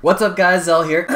What's up guys, Xell here.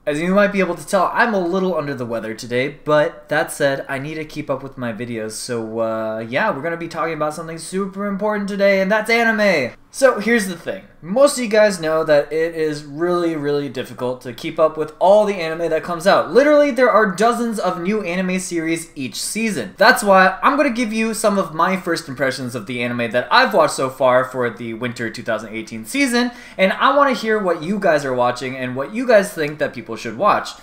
As you might be able to tell, I'm a little under the weather today, but that said, I need to keep up with my videos, so yeah, we're gonna be talking about something super important today, and that's anime! So here's the thing. Most of you guys know that it is really difficult to keep up with all the anime that comes out. Literally, there are dozens of new anime series each season. That's why I'm gonna give you some of my first impressions of the anime that I've watched so far for the winter 2018 season, and I want to hear what you guys are watching and what you guys think that people should watch.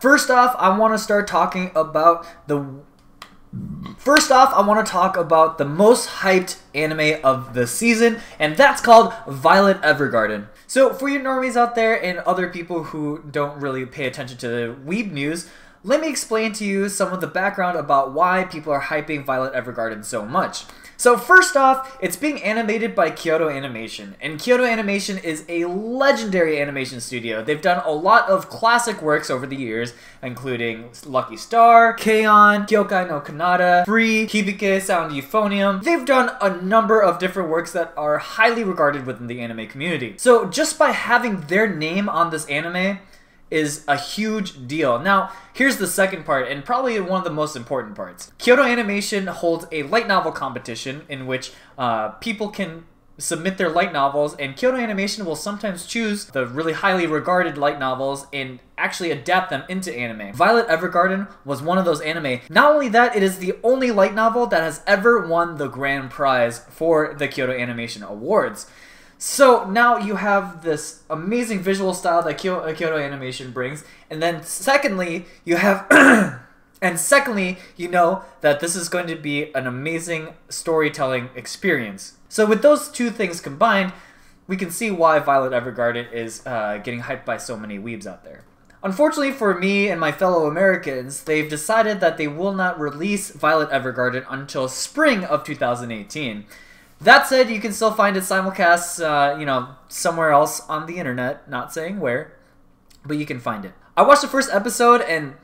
First off, I want to talk about the most hyped anime of the season, and that's called Violet Evergarden. So for you normies out there and other people who don't really pay attention to the weeb news, let me explain to you some of the background about why people are hyping Violet Evergarden so much. So first off, it's being animated by Kyoto Animation, and Kyoto Animation is a legendary animation studio. They've done a lot of classic works over the years, including Lucky Star, K-On!, Kyokai no Kanata, Free, Hibike Sound Euphonium. They've done a number of different works that are highly regarded within the anime community. So just by having their name on this anime is a huge deal. Now, here's the second part, and probably one of the most important parts. Kyoto Animation holds a light novel competition in which people can submit their light novels, and Kyoto Animation will sometimes choose the really highly regarded light novels and actually adapt them into anime. Violet Evergarden was one of those anime. Not only that, it is the only light novel that has ever won the grand prize for the Kyoto Animation Awards. So now you have this amazing visual style that Kyoto Animation brings, and then secondly, you have you know that this is going to be an amazing storytelling experience. So with those two things combined, we can see why Violet Evergarden is getting hyped by so many weebs out there. Unfortunately for me and my fellow Americans, they've decided that they will not release Violet Evergarden until spring of 2018. That said, you can still find it simulcast, you know, somewhere else on the internet, not saying where, but you can find it. I watched the first episode and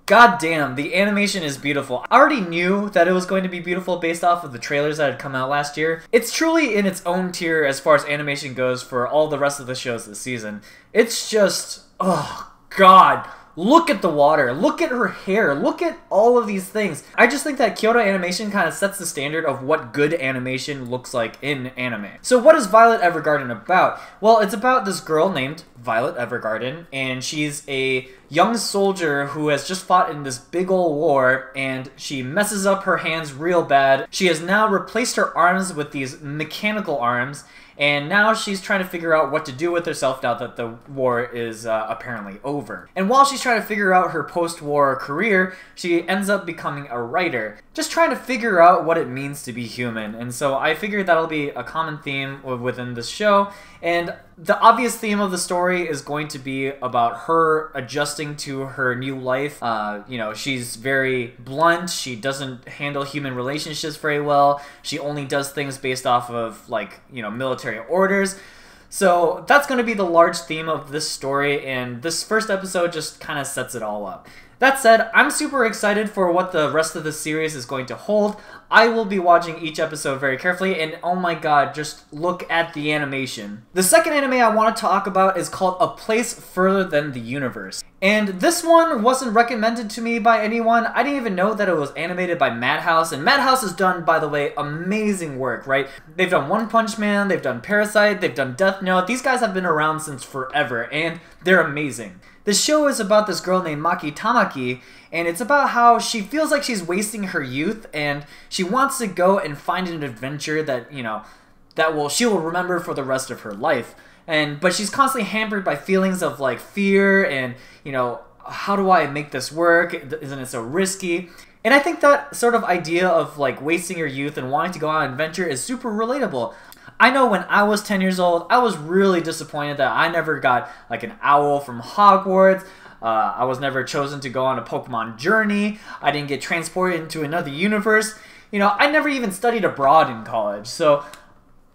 goddamn, the animation is beautiful. I already knew that it was going to be beautiful based off of the trailers that had come out last year. It's truly in its own tier as far as animation goes for all the rest of the shows this season. It's just, oh god. Look at the water, look at her hair, look at all of these things. I just think that Kyoto Animation kind of sets the standard of what good animation looks like in anime. So what is Violet Evergarden about? Well, it's about this girl named Violet Evergarden, and she's a young soldier who has just fought in this big ol' war, and she messes up her hands real bad. She has now replaced her arms with these mechanical arms, and now she's trying to figure out what to do with herself now that the war is apparently over. And while she's trying to figure out her post-war career, she ends up becoming a writer, just trying to figure out what it means to be human. And so I figured that'll be a common theme within this show, and the obvious theme of the story is going to be about her adjusting to her new life. You know, she's very blunt, she doesn't handle human relationships very well, she only does things based off of, like, you know, military orders. So that's going to be the large theme of this story, and this first episode just kind of sets it all up. That said, I'm super excited for what the rest of the series is going to hold. I will be watching each episode very carefully, and oh my god, just look at the animation. The second anime I want to talk about is called A Place Further Than the Universe. And this one wasn't recommended to me by anyone. I didn't even know that it was animated by Madhouse, and Madhouse has done, by the way, amazing work, right? They've done One Punch Man, they've done Parasite, they've done Death Note. These guys have been around since forever, and they're amazing. The show is about this girl named Maki Tamaki, and it's about how she feels like she's wasting her youth, and she wants to go and find an adventure that, you know, she will remember for the rest of her life. But she's constantly hampered by feelings of, like, fear and, you know, how do I make this work? Isn't it so risky? And I think that sort of idea of, like, wasting your youth and wanting to go on an adventure is super relatable. I know when I was 10 years old, I was really disappointed that I never got, like, an owl from Hogwarts. I was never chosen to go on a Pokemon journey. I didn't get transported into another universe. You know, I never even studied abroad in college. So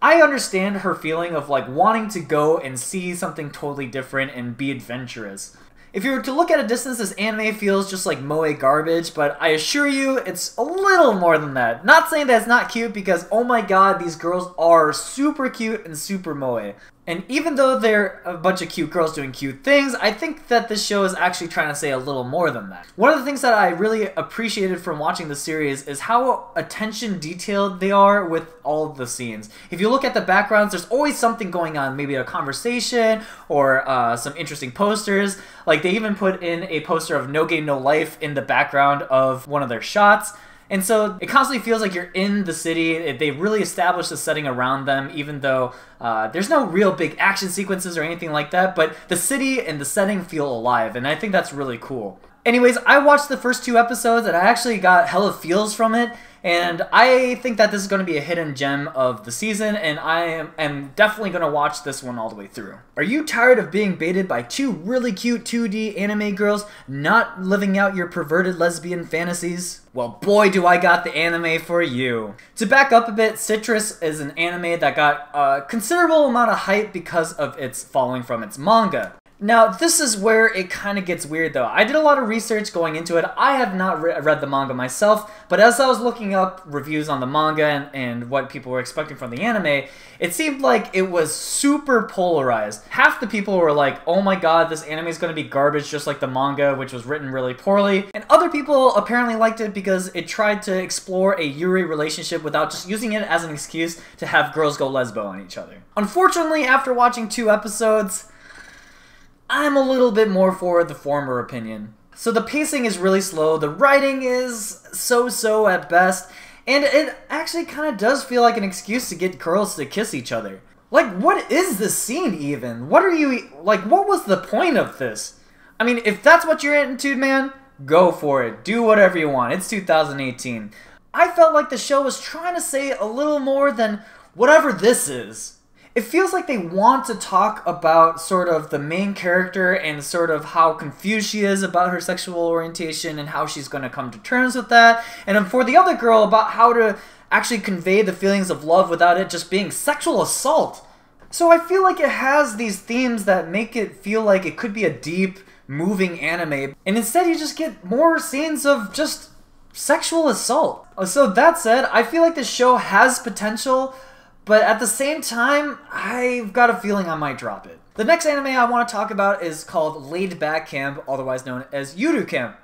I understand her feeling of, like, wanting to go and see something totally different and be adventurous. If you were to look at a distance, this anime feels just like moe garbage, but I assure you it's a little more than that. Not saying that it's not cute, because oh my god, these girls are super cute and super moe. And even though they're a bunch of cute girls doing cute things, I think that this show is actually trying to say a little more than that. One of the things that I really appreciated from watching the series is how attention detailed they are with all of the scenes. If you look at the backgrounds, there's always something going on, maybe a conversation or some interesting posters. Like they even put in a poster of No Game No Life in the background of one of their shots. And so it constantly feels like you're in the city. They really establish the setting around them, even though there's no real big action sequences or anything like that, but the city and the setting feel alive, and I think that's really cool. Anyways, I watched the first 2 episodes, and I actually got hella feels from it, and I think that this is going to be a hidden gem of the season, and I am definitely going to watch this one all the way through. Are you tired of being baited by 2 really cute 2D anime girls not living out your perverted lesbian fantasies? Well, boy, do I got the anime for you. To back up a bit, Citrus is an anime that got a considerable amount of hype because of its following from its manga. Now, this is where it kind of gets weird, though. I did a lot of research going into it. I have not read the manga myself, but as I was looking up reviews on the manga and what people were expecting from the anime, it seemed like it was super polarized. Half the people were like, oh my god, this anime is going to be garbage just like the manga, which was written really poorly. And other people apparently liked it because it tried to explore a Yuri relationship without just using it as an excuse to have girls go lesbo on each other. Unfortunately, after watching 2 episodes, I'm a little bit more for the former opinion. So the pacing is really slow, the writing is so-so at best, and it actually kind of does feel like an excuse to get girls to kiss each other. Like, what is this scene even? What are you, like, what was the point of this? I mean, if that's what you're into, man, go for it. Do whatever you want. It's 2018. I felt like the show was trying to say a little more than whatever this is. It feels like they want to talk about sort of the main character and sort of how confused she is about her sexual orientation and how she's going to come to terms with that. And for the other girl, about how to actually convey the feelings of love without it just being sexual assault. So I feel like it has these themes that make it feel like it could be a deep, moving anime. And instead you just get more scenes of just sexual assault. So that said, I feel like the show has potential, but at the same time, I've got a feeling I might drop it. The next anime I want to talk about is called Laid Back Camp, otherwise known as Yuru Camp.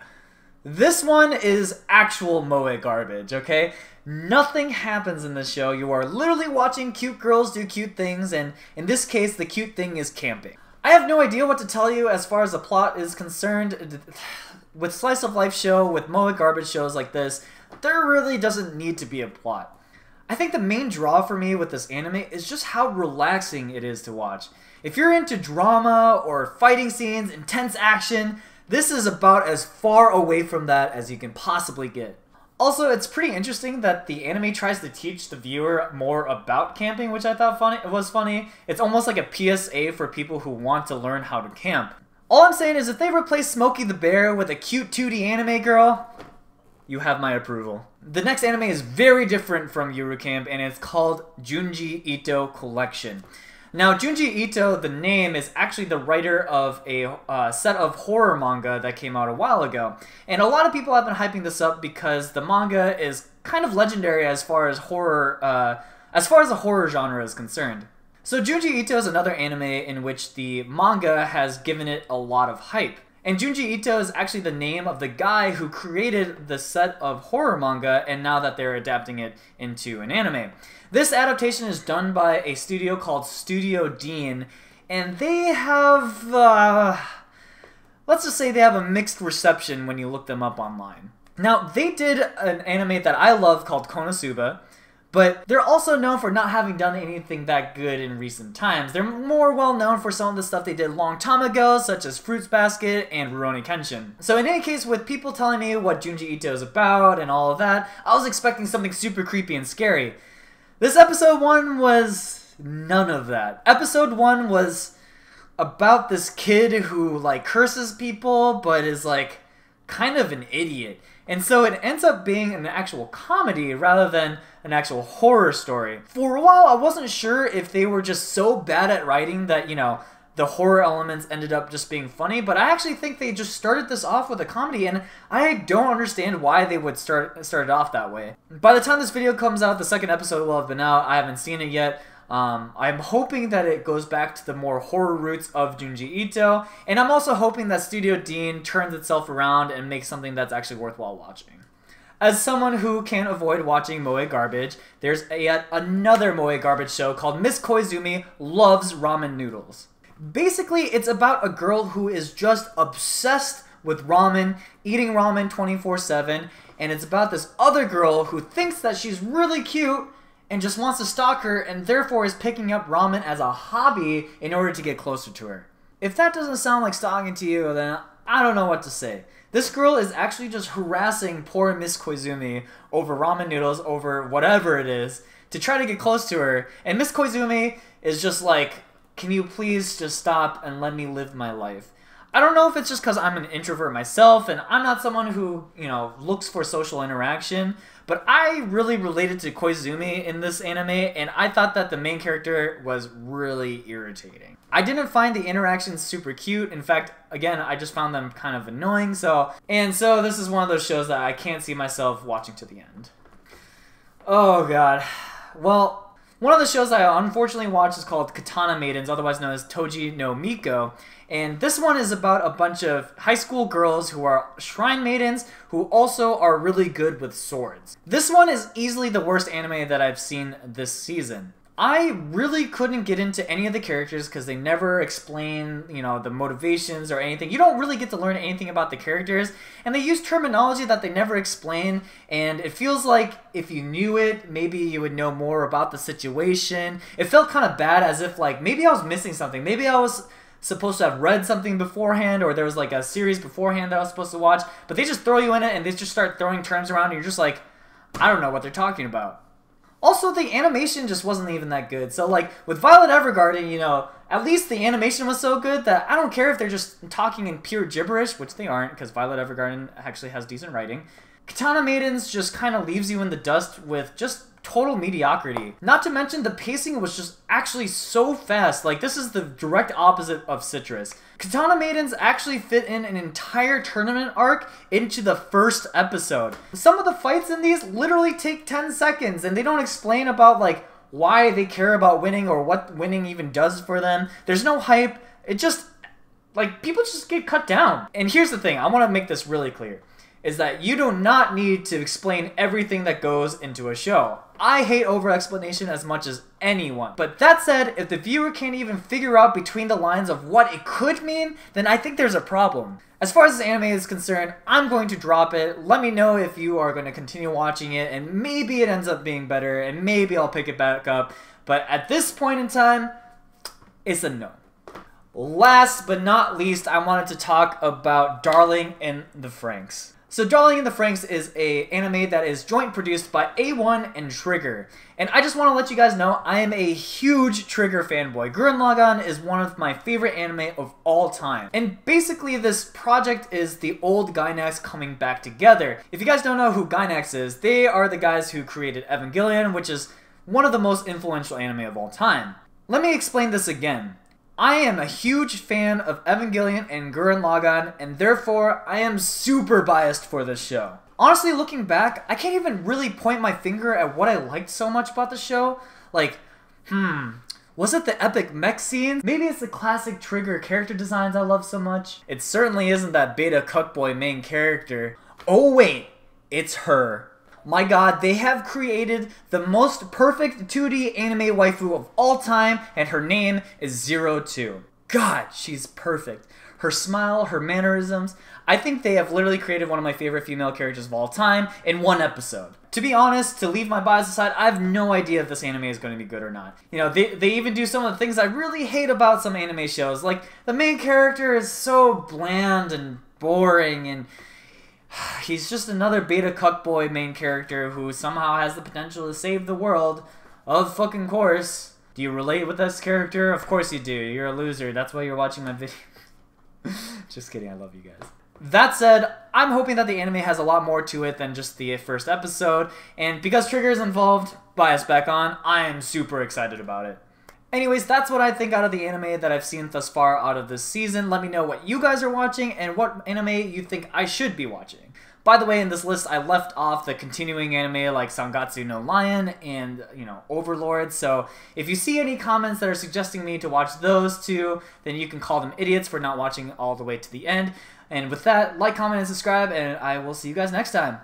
This one is actual moe garbage, okay? Nothing happens in this show. You are literally watching cute girls do cute things, and in this case, the cute thing is camping. I have no idea what to tell you as far as the plot is concerned. With slice of life show, with moe garbage shows like this, there really doesn't need to be a plot. I think the main draw for me with this anime is just how relaxing it is to watch. If you're into drama or fighting scenes, intense action, this is about as far away from that as you can possibly get. Also, it's pretty interesting that the anime tries to teach the viewer more about camping, which I thought was funny. It's almost like a PSA for people who want to learn how to camp. All I'm saying is if they replace Smokey the Bear with a cute 2D anime girl, you have my approval. The next anime is very different from Yuru Camp, and it's called Jun Jie Ito Collection. Now, Jun Jie Ito, the name, is actually the writer of a set of horror manga that came out a while ago. And a lot of people have been hyping this up because the manga is kind of legendary as far as horror, the horror genre is concerned. So Jun Jie Ito is another anime in which the manga has given it a lot of hype. And Jun Jie Ito is actually the name of the guy who created the set of horror manga, and now that they're adapting it into an anime. This adaptation is done by a studio called Studio Dean, and they have, let's just say they have a mixed reception when you look them up online. Now, they did an anime that I love called Konosuba, but they're also known for not having done anything that good in recent times. They're more well known for some of the stuff they did a long time ago, such as Fruits Basket and Rurouni Kenshin. So in any case, with people telling me what Jun Jie Ito is about and all of that, I was expecting something super creepy and scary. This episode 1 was none of that. Episode 1 was about this kid who, like, curses people, but is, like, kind of an idiot. And so it ends up being an actual comedy rather than an actual horror story. For a while, I wasn't sure if they were just so bad at writing that, you know, the horror elements ended up just being funny, but I actually think they just started this off with a comedy, and I don't understand why they would start it off that way. By the time this video comes out, the second episode will have been out. I haven't seen it yet. I'm hoping that it goes back to the more horror roots of Jun Jie Ito, and I'm also hoping that Studio Dean turns itself around and makes something that's actually worthwhile watching. As someone who can't avoid watching moe garbage, there's yet another moe garbage show called Miss Koizumi Loves Ramen Noodles. Basically, it's about a girl who is just obsessed with ramen, eating ramen 24/7, and it's about this other girl who thinks that she's really cute and just wants to stalk her, and therefore is picking up ramen as a hobby in order to get closer to her. If that doesn't sound like stalking to you, then I don't know what to say. This girl is actually just harassing poor Miss Koizumi over ramen noodles, over whatever it is, to try to get close to her, and Miss Koizumi is just like, can you please just stop and let me live my life? I don't know if it's just because I'm an introvert myself and I'm not someone who, looks for social interaction, but I really related to Koizumi in this anime, and I thought that the main character was really irritating. I didn't find the interactions super cute. In fact, again, I just found them kind of annoying, so this is one of those shows that I can't see myself watching to the end. Oh god. Well, one of the shows I unfortunately watched is called Katana Maidens, otherwise known as Toji no Miko. And this one is about a bunch of high school girls who are shrine maidens who also are really good with swords. This one is easily the worst anime that I've seen this season. I really couldn't get into any of the characters because they never explain, the motivations or anything. You don't really get to learn anything about the characters, and they use terminology that they never explain, and it feels like if you knew it, maybe you would know more about the situation. It felt kind of bad, as if like maybe I was missing something. Maybe I was supposed to have read something beforehand, or there was like a series beforehand that I was supposed to watch, but they just throw you in it and they just start throwing terms around and you're just like, I don't know what they're talking about. Also, the animation just wasn't even that good. So, like, with Violet Evergarden, at least the animation was so good that I don't care if they're just talking in pure gibberish, which they aren't, because Violet Evergarden actually has decent writing. Katana Maidens just kind of leaves you in the dust with just total mediocrity. Not to mention, the pacing was just actually so fast. Like, this is the direct opposite of Citrus. Katana Maidens actually fit in an entire tournament arc into the first episode. Some of the fights in these literally take 10 seconds, and they don't explain about, like, why they care about winning or what winning even does for them. There's no hype. It just, like, people just get cut down. And here's the thing, I want to make this really clear, is that you do not need to explain everything that goes into a show. I hate over-explanation as much as anyone. But that said, if the viewer can't even figure out between the lines of what it could mean, then I think there's a problem. As far as this anime is concerned, I'm going to drop it. Let me know if you are going to continue watching it, and maybe it ends up being better, and maybe I'll pick it back up. But at this point in time, it's a no. Last but not least, I wanted to talk about Darling in the Franxx. So Darling in the Franxx is an anime that is joint produced by A1 and Trigger. And I just want to let you guys know I am a huge Trigger fanboy. Gurren Lagann is one of my favorite anime of all time. And basically this project is the old Gainax coming back together. If you guys don't know who Gainax is, they are the guys who created Evangelion, which is one of the most influential anime of all time. Let me explain this again. I am a huge fan of Evangelion and Gurren Lagann, and therefore I am super biased for this show. Honestly, looking back, I can't even really point my finger at what I liked so much about the show. Like, was it the epic mech scenes? Maybe it's the classic Trigger character designs I love so much. It certainly isn't that beta cuckboy main character. Oh wait, it's her. My god, they have created the most perfect 2D anime waifu of all time, and her name is 02. God, she's perfect. Her smile, her mannerisms. I think they have literally created one of my favorite female characters of all time in one episode. To be honest, to leave my bias aside, I have no idea if this anime is going to be good or not. They even do some of the things I really hate about some anime shows. Like, the main character is so bland and boring, and he's just another beta cuckboy main character who somehow has the potential to save the world. Of fucking course. Do you relate with this character? Of course you do. You're a loser. That's why you're watching my video. Just kidding. I love you guys. That said, I'm hoping that the anime has a lot more to it than just the first episode. And because Trigger is involved, bias back on, I am super excited about it. Anyways, that's what I think out of the anime that I've seen thus far out of this season. Let me know what you guys are watching and what anime you think I should be watching. By the way, in this list, I left off the continuing anime like Sangatsu no Lion and, Overlord. So if you see any comments that are suggesting me to watch those two, then you can call them idiots for not watching all the way to the end. And with that, like, comment, and subscribe, and I will see you guys next time.